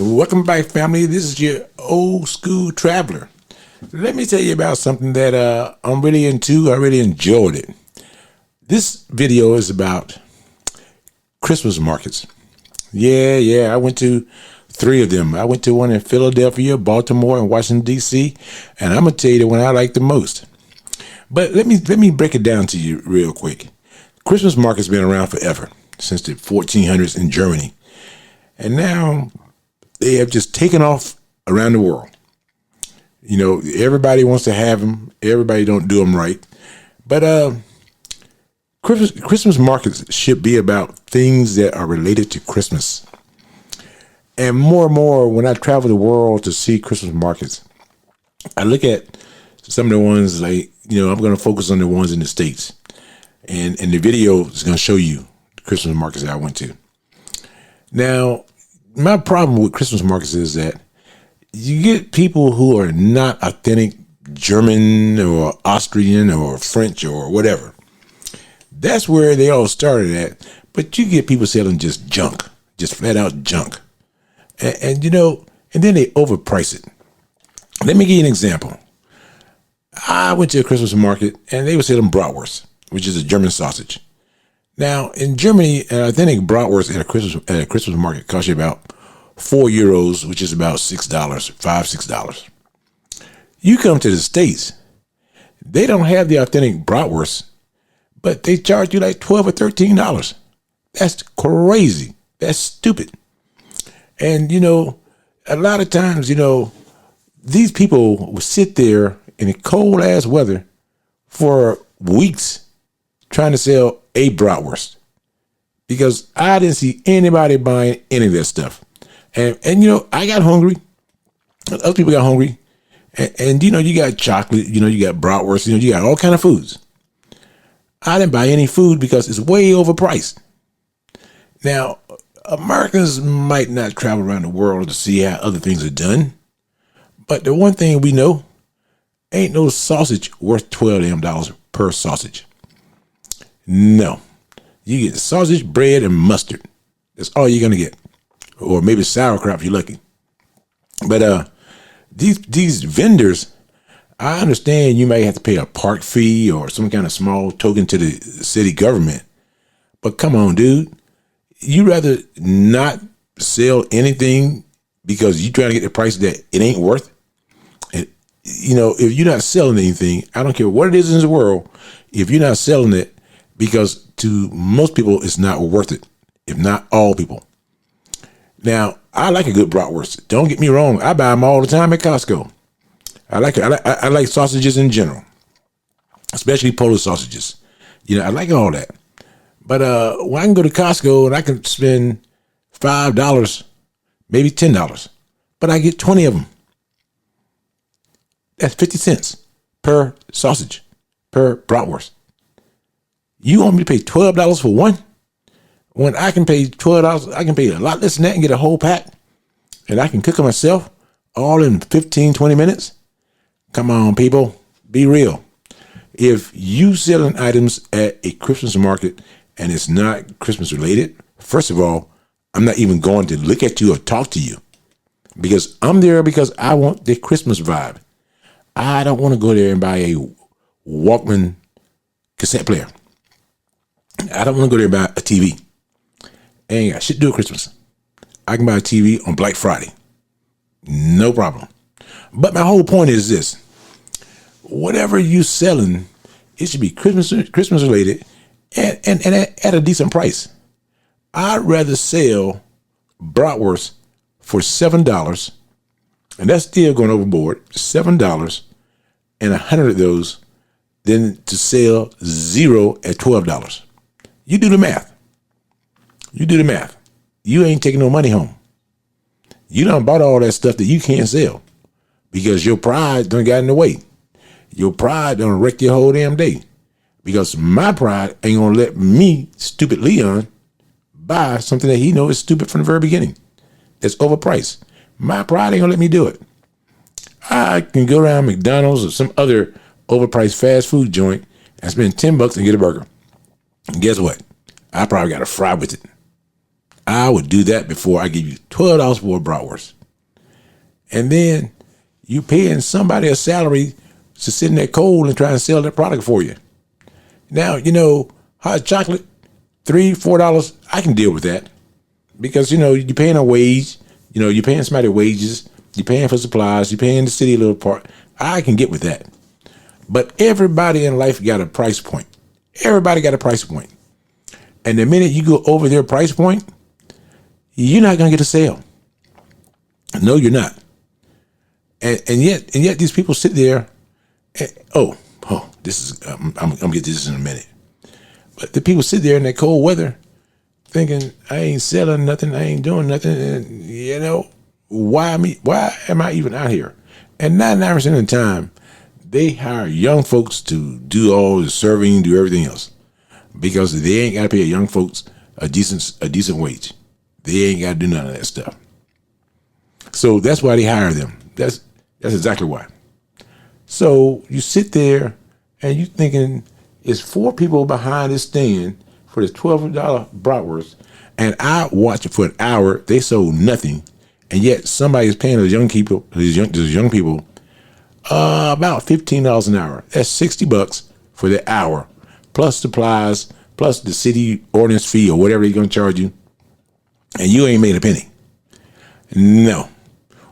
Welcome back, family. This is your old school traveler. Let me tell you about something that I'm really into. I really enjoyed it. This video is about Christmas markets. Yeah. I went to 3 of them. I went to one in Philadelphia, Baltimore, and Washington, D.C., and I'm going to tell you the one I like the most. But let me break it down to you real quick. Christmas markets been around forever, since the 1400s in Germany. And now they have just taken off around the world. You know, everybody wants to have them. Everybody don't do them right. But Christmas markets should be about things that are related to Christmas. And more, when I travel the world to see Christmas markets, I look at some of the ones like, I'm going to focus on the ones in the States. And the video is going to show you the Christmas markets that I went to. Now, my problem with Christmas markets is that you get people who are not authentic German or Austrian or French or whatever. That's where they all started at. But you get people selling just junk, just flat out junk. And then they overprice it. Let me give you an example. I went to a Christmas market and they were selling bratwurst, which is a German sausage. Now, in Germany, an authentic bratwurst at a Christmas market costs you about €4, which is about $6, $5-6. You come to the States, they don't have the authentic bratwurst, but they charge you like $12 or $13. That's crazy. That's stupid. And, a lot of times, these people will sit there in the cold ass weather for weeks trying to sell a bratwurst, because I didn't see anybody buying any of that stuff. And I got hungry. Other people got hungry. And you got chocolate, you got bratwurst, you got all kind of foods. I didn't buy any food because it's way overpriced. Now, Americans might not travel around the world to see how other things are done. But the one thing we know, ain't no sausage worth $12 per sausage. No. You get sausage, bread, and mustard. That's all you're going to get. Or maybe sauerkraut if you're lucky. But these vendors, I understand you may have to pay a park fee or some kind of small token to the city government. But come on, dude. You rather not sell anything because you trying to get the price that it ain't worth? And, if you're not selling anything, I don't care what it is in the world, if you're not selling it, because to most people, it's not worth it, if not all people. Now, I like a good bratwurst. Don't get me wrong. I buy them all the time at Costco. I like sausages in general, especially Polish sausages. I like all that. But when I can go to Costco and I can spend $5, maybe $10, but I get 20 of them. That's 50 cents per sausage, per bratwurst. You want me to pay $12 for one? When I can pay $12, I can pay a lot less than that and get a whole pack. And I can cook it myself all in 15, 20 minutes. Come on, people. Be real. If you selling items at a Christmas market and it's not Christmas related, first of all, I'm not even going to look at you or talk to you, because I'm there because I want the Christmas vibe. I don't want to go there and buy a Walkman cassette player. I don't want to go there and buy a TV. Ain't got shit to do with Christmas. I can buy a TV on Black Friday. No problem. But my whole point is this. Whatever you selling, it should be Christmas related and at a decent price. I'd rather sell bratwurst for $7, and that's still going overboard, $7 and 100 of those, than to sell 0 at $12. You do the math. You ain't taking no money home. You done bought all that stuff that you can't sell because your pride done got in the way. Your pride done wrecked your whole damn day, because my pride ain't gonna let me, stupid Leon, buy something that he knows is stupid from the very beginning. That's overpriced. My pride ain't gonna let me do it. I can go around McDonald's or some other overpriced fast food joint and spend $10 and get a burger. And guess what? I probably got a fry with it. I would do that before I give you $12 for a bratwurst. And then you paying somebody a salary to sit in that cold and try and sell that product for you. Now, hot chocolate, $3, $4, I can deal with that. Because, you're paying a wage, you're paying somebody wages, you're paying for supplies, you're paying the city a little part. I can get with that. But everybody in life got a price point. Everybody got a price point. And the minute you go over their price point, you're not going to get a sale. No, you're not. And yet these people sit there. And, this is, I'm going to get to this in a minute. But the people sit there in that cold weather thinking, I ain't selling nothing, I ain't doing nothing. And, why am I even out here? And 99% of the time, they hire young folks to do all the serving, do everything else, because they ain't got to pay young folks a decent wage. They ain't got to do none of that stuff. So that's why they hire them. That's exactly why. So you sit there and you thinking it's 4 people behind this stand for this $12 bratwurst, and I watch it for an hour. They sold nothing, and yet somebody is paying those young people about $15 an hour. That's $60 for the hour, plus supplies, plus the city ordinance fee or whatever they're gonna charge you, and you ain't made a penny. No,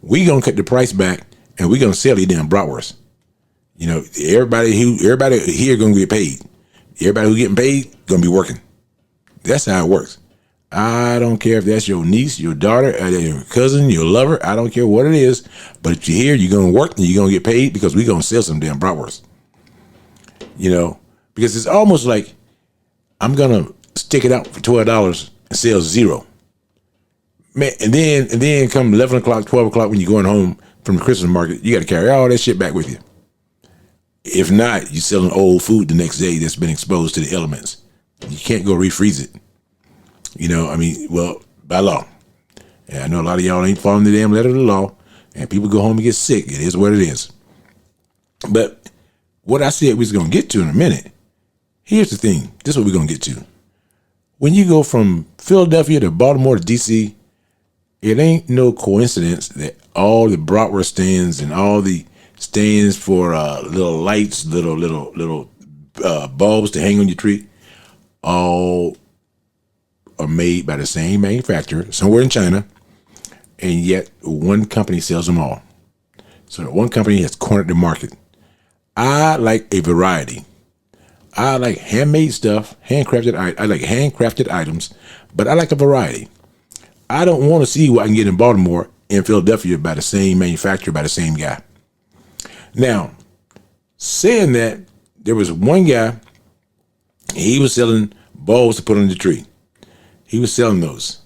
we gonna cut the price back, and we gonna sell you damn bratwurst. Everybody here gonna get paid. Everybody who getting paid gonna be working. That's how it works. I don't care if that's your niece, your daughter, your cousin, your lover. I don't care what it is. But if you're here, you're going to work and you're going to get paid because we're going to sell some damn bratwurst. Because it's almost like I'm going to stick it out for $12 and sell zero. Man, and then come 11 o'clock, 12 o'clock when you're going home from the Christmas market, you got to carry all that shit back with you. If not, you're selling old food the next day that's been exposed to the elements. You can't go refreeze it. By law. And I know a lot of y'all ain't following the damn letter of the law, and people go home and get sick. It is what it is. But what I said we was going to get to in a minute, here's the thing. This is what we're going to get to. When you go from Philadelphia to Baltimore to D.C., it ain't no coincidence that all the bratwurst stands and all the stands for little lights, little bulbs to hang on your tree, all are made by the same manufacturer somewhere in China, and yet one company sells them all. So one company has cornered the market. I like a variety. I like handmade stuff, handcrafted. I like handcrafted items, but I like a variety. I don't want to see what I can get in Baltimore and Philadelphia by the same manufacturer, by the same guy. Now, saying that, there was one guy, he was selling bulbs to put on the tree. He was selling those.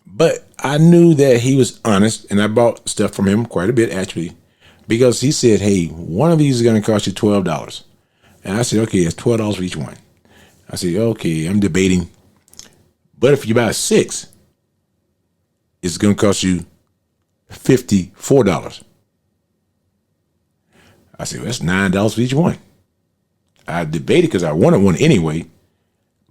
But I knew that he was honest, and I bought stuff from him quite a bit, actually, because he said, hey, one of these is going to cost you $12. And I said, okay, it's $12 for each one. I said, okay, I'm debating. But if you buy 6, it's going to cost you $54. I said, well, that's $9 for each one. I debated because I wanted one anyway.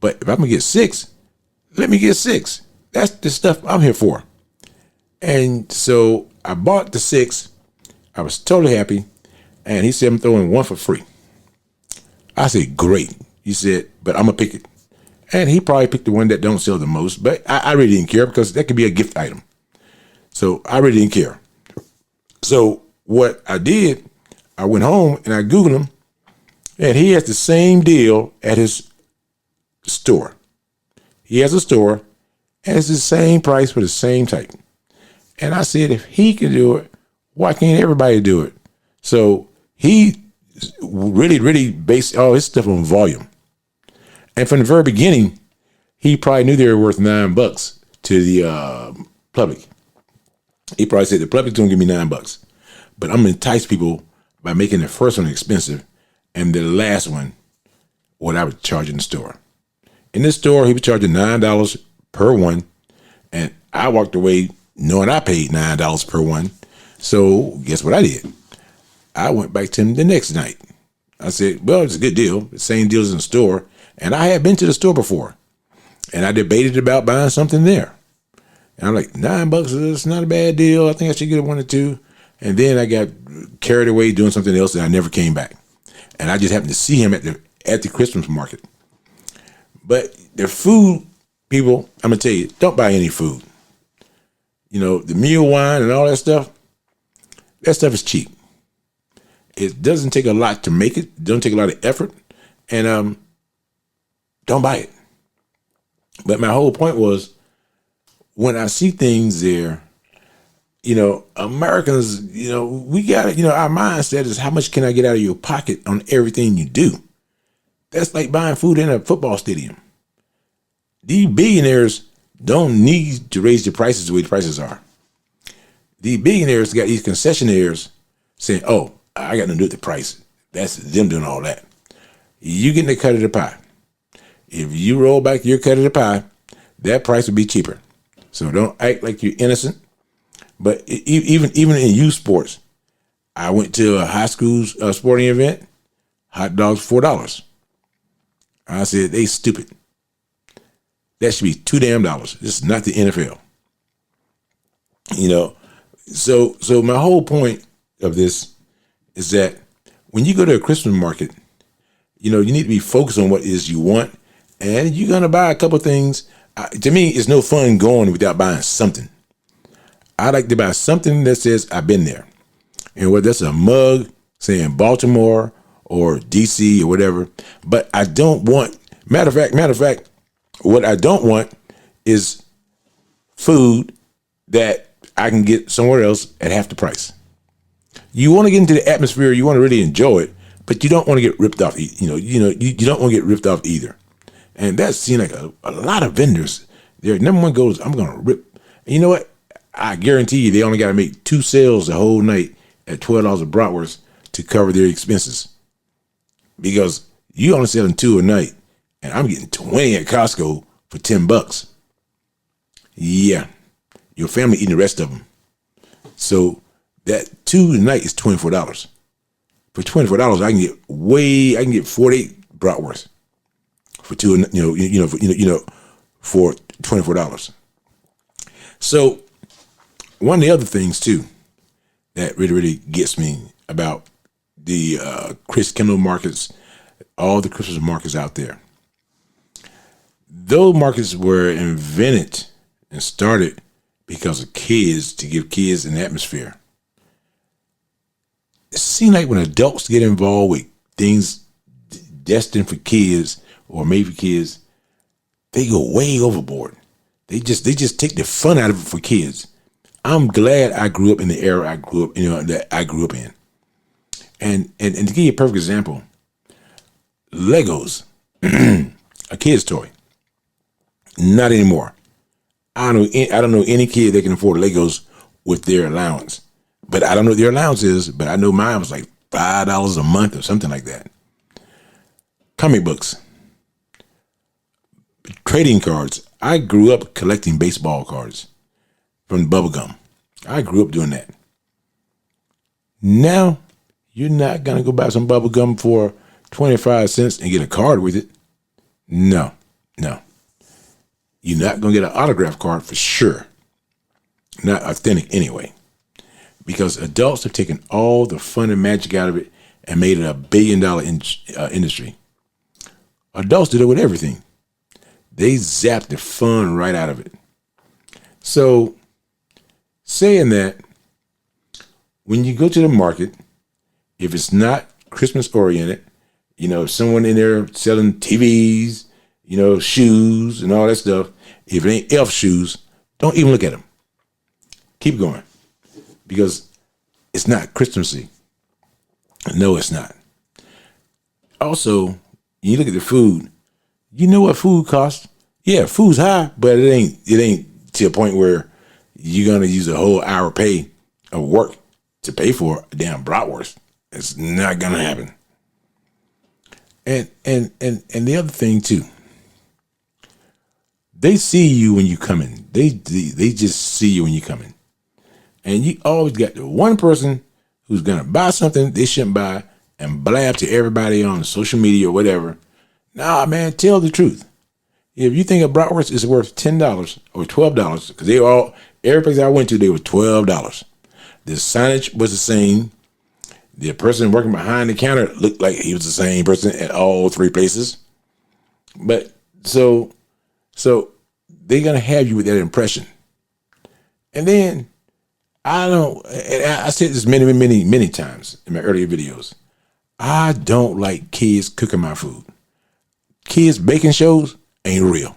But if I'm going to get 6, let me get 6. That's the stuff I'm here for. And so I bought the 6. I was totally happy. And he said, I'm throwing one for free. I said, great. He said, but I'm going to pick it. And he probably picked the one that don't sell the most. But I really didn't care because that could be a gift item. So I really didn't care. So what I did, I went home and I Googled him. And he has the same deal at his store. He has a store, and it's the same price for the same type. And I said, if he can do it, why can't everybody do it? So he really based all his stuff on volume. And from the very beginning, he probably knew they were worth $9 to the public. He probably said the public's gonna give me $9, but I'm gonna entice people by making the first one expensive and the last one what I would charge in the store. In this store, he was charging $9 per one, and I walked away knowing I paid $9 per one. So guess what I did? I went back to him the next night. I said, well, it's a good deal. The same deal as in the store. And I had been to the store before, and I debated about buying something there. And I'm like, $9, it's not a bad deal. I think I should get one or two. And then I got carried away doing something else, and I never came back. And I just happened to see him at the Christmas market. But the food, people, I'm gonna tell you, don't buy any food. You know, the meal wine and all that stuff is cheap. It doesn't take a lot to make it. It doesn't take a lot of effort. And don't buy it. But my whole point was, when I see things there, you know, Americans, you know, we got it. You know, our mindset is, how much can I get out of your pocket on everything you do? That's like buying food in a football stadium. These billionaires don't need to raise the prices the way the prices are. These billionaires got these concessionaires saying, oh, I got nothing to do with the price. That's them doing all that. You getting a cut of the pie. If you roll back your cut of the pie, that price will be cheaper. So don't act like you're innocent. But even in youth sports, I went to a high school sporting event, hot dogs $4. I said, they stupid. That should be $2 damn. This is not the NFL. You know, so my whole point of this is that when you go to a Christmas market, you know, you need to be focused on what it is you want, and you're gonna buy a couple things. To me, it's no fun going without buying something. I like to buy something that says I've been there, and whether that's a mug saying Baltimore or DC or whatever. But I don't want. Matter of fact, what I don't want is food that I can get somewhere else at half the price. You want to get into the atmosphere, you want to really enjoy it, but you don't want to get ripped off. You don't want to get ripped off either. And that seems like a lot of vendors. Their number one goal is, I'm going to rip. And you know what? I guarantee you they only got to make 2 sales the whole night at $12 a bratwurst to cover their expenses. Because you only selling 2 a night, and I'm getting 20 at Costco for $10. Yeah, your family eating the rest of them. So that 2 a night is $24. For $24, I can get 48 bratwurst for 2. For $24. So one of the other things too that really gets me about the Chris Kendall markets, all the Christmas markets out there. Those markets were invented and started because of kids, to give kids an atmosphere. It seems like when adults get involved with things destined for kids or made for kids, they go way overboard. They just take the fun out of it for kids. I'm glad I grew up in the era that I grew up in. And to give you a perfect example, Legos, a kid's toy. Not anymore. I don't know any kid that can afford Legos with their allowance. But I don't know what their allowance is, but I know mine was like $5 a month or something like that. Comic books. Trading cards. I grew up collecting baseball cards from bubblegum. I grew up doing that. Now, you're not going to go buy some bubblegum for 25 cents and get a card with it. No. You're not going to get an autograph card for sure. Not authentic anyway. Because adults have taken all the fun and magic out of it and made it a $1 billion industry. Adults do that with everything. They zap the fun right out of it. So, saying that, when you go to the market, if it's not Christmas oriented, if someone in there selling TVs, shoes and all that stuff, if it ain't elf shoes, don't even look at them. Keep going. Because it's not Christmassy. No, it's not. Also, you look at the food. You know what food costs? Yeah, food's high, but it ain't to a point where you're gonna use a whole hour pay of work to pay for a damn bratwurst. It's not gonna happen. And the other thing too, they see you when you come in. They just see you when you come in. And you always got the one person who's gonna buy something they shouldn't buy and blab to everybody on social media or whatever. Nah, man, tell the truth. If you think a bratwurst is worth $10 or $12, because every place I went to, they were $12. The signage was the same. The person working behind the counter looked like he was the same person at all three places. But so they're gonna have you with that impression. And then I said this many times in my earlier videos. I don't like kids cooking my food. Kids baking shows ain't real.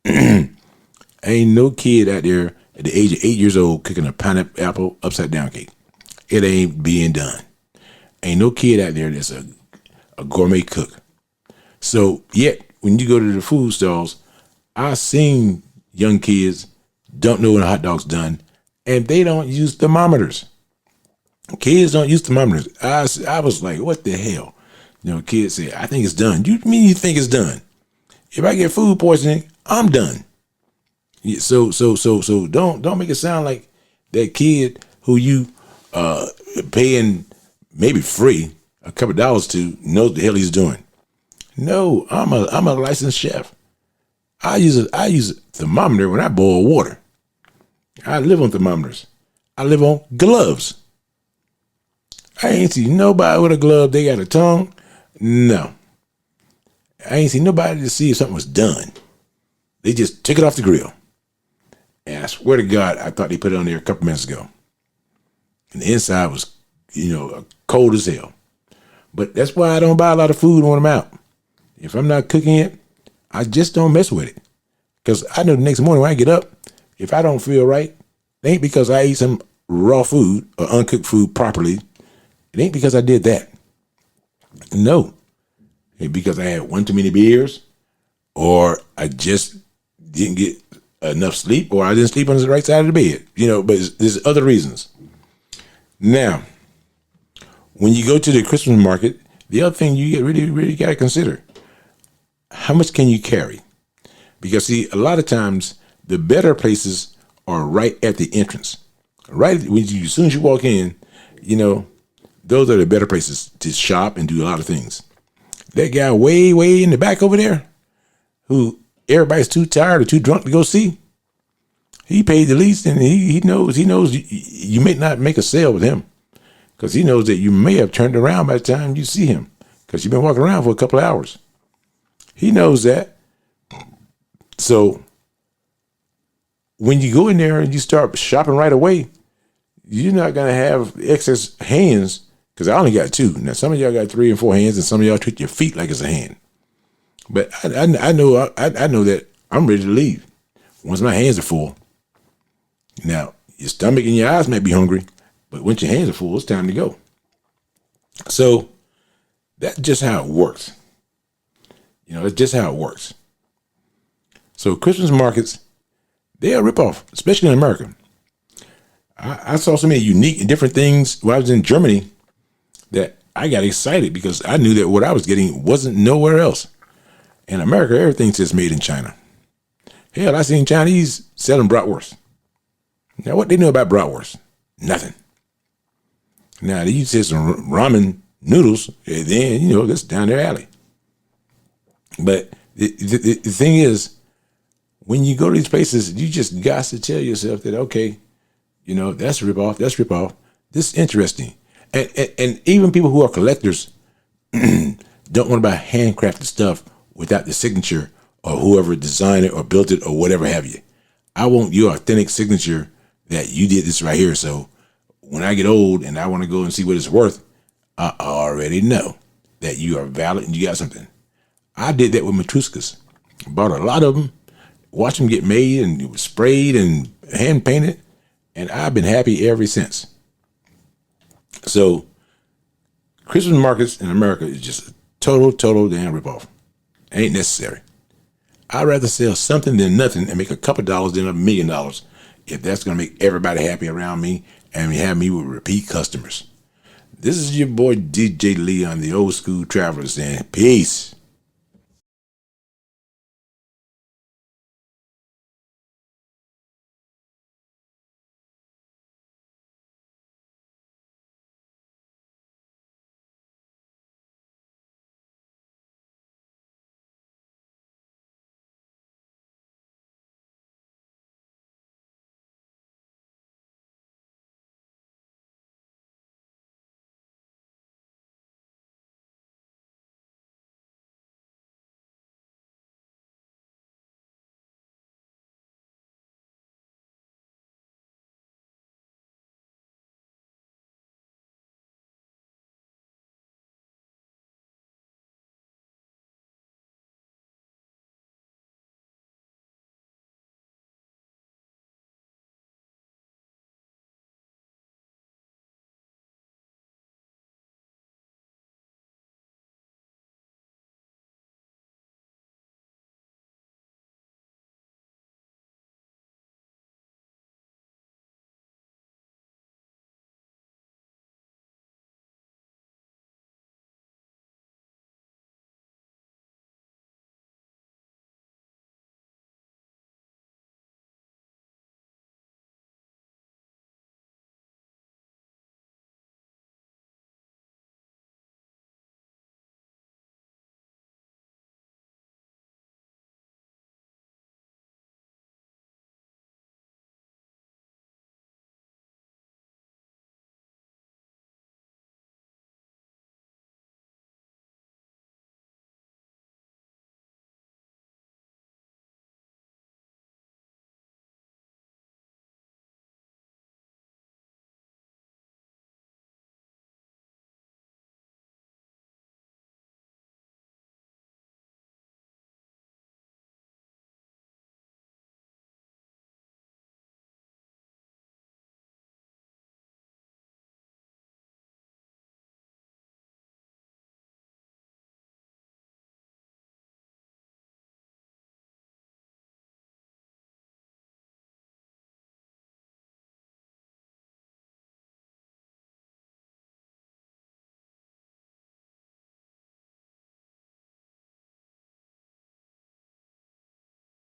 Ain't no kid out there at the age of 8 years old cooking a pineapple upside down cake. It ain't being done. Ain't no kid out there that's a gourmet cook. So yet when you go to the food stalls, I've seen young kids don't know when a hot dog's done, and they don't use thermometers. Kids don't use thermometers. I was like, what the hell? Kids say, I think it's done. You mean you think it's done? If I get food poisoning, I'm done. So don't make it sound like that kid who you paying maybe free a couple of dollars to knows the hell he's doing. No, I'm a licensed chef. I use a thermometer when I boil water. I live on thermometers. I live on gloves. I ain't see nobody with a glove. They got a tongue. No. I ain't seen nobody to see if something was done. They just took it off the grill. And I swear to God, I thought they put it on there a couple minutes ago. And the inside was, cold as hell. But that's why I don't buy a lot of food when I'm out. If I'm not cooking it, I just don't mess with it. Because I know the next morning when I get up, if I don't feel right, it ain't because I ate some raw food or uncooked food properly. It ain't because I did that. No. It's because I had one too many beers, or I just didn't get enough sleep, or I didn't sleep on the right side of the bed. But there's other reasons. Now, when you go to the Christmas market, the other thing you really got to consider, how much can you carry? Because see, a lot of times the better places are right at the entrance. Right as soon as you walk in, those are the better places to shop and do a lot of things. That guy way in the back over there, who everybody's too tired or too drunk to go see, he paid the least, and he knows you may not make a sale with him, because he knows that you may have turned around by the time you see him, because you've been walking around for a couple of hours. He knows that. So when you go in there and you start shopping right away, you're not going to have excess hands, because I only got two. Now, some of y'all got 3 and 4 hands, and some of y'all treat your feet like it's a hand. But I know that I'm ready to leave once my hands are full. Now, your stomach and your eyes might be hungry, but once your hands are full, it's time to go. So that's just how it works. That's just how it works. So Christmas markets, they are a ripoff, especially in America. I saw so many unique and different things when I was in Germany that I got excited, because I knew that what I was getting wasn't nowhere else. In America, everything says made in China. Hell, I seen Chinese selling bratwurst. Now, what they know about bratwurst? Nothing. Now, they say some ramen noodles, and then, that's down their alley. But the thing is, when you go to these places, you just got to tell yourself that, okay, that's a ripoff, this is interesting. And even people who are collectors don't want to buy handcrafted stuff without the signature or whoever designed it or built it or whatever have you. I want your authentic signature that you did this right here. So when I get old and I want to go and see what it's worth, I already know that you are valid and you got something. I did that with Matruskas. Bought a lot of them, watched them get made, and it was sprayed and hand painted, and I've been happy ever since. So Christmas markets in America is just a total damn ripoff. Ain't necessary. I'd rather sell something than nothing and make a couple dollars than $1 million, if that's going to make everybody happy around me and have me with repeat customers. This is your boy DJ Lee on the Old School Travelers, and peace.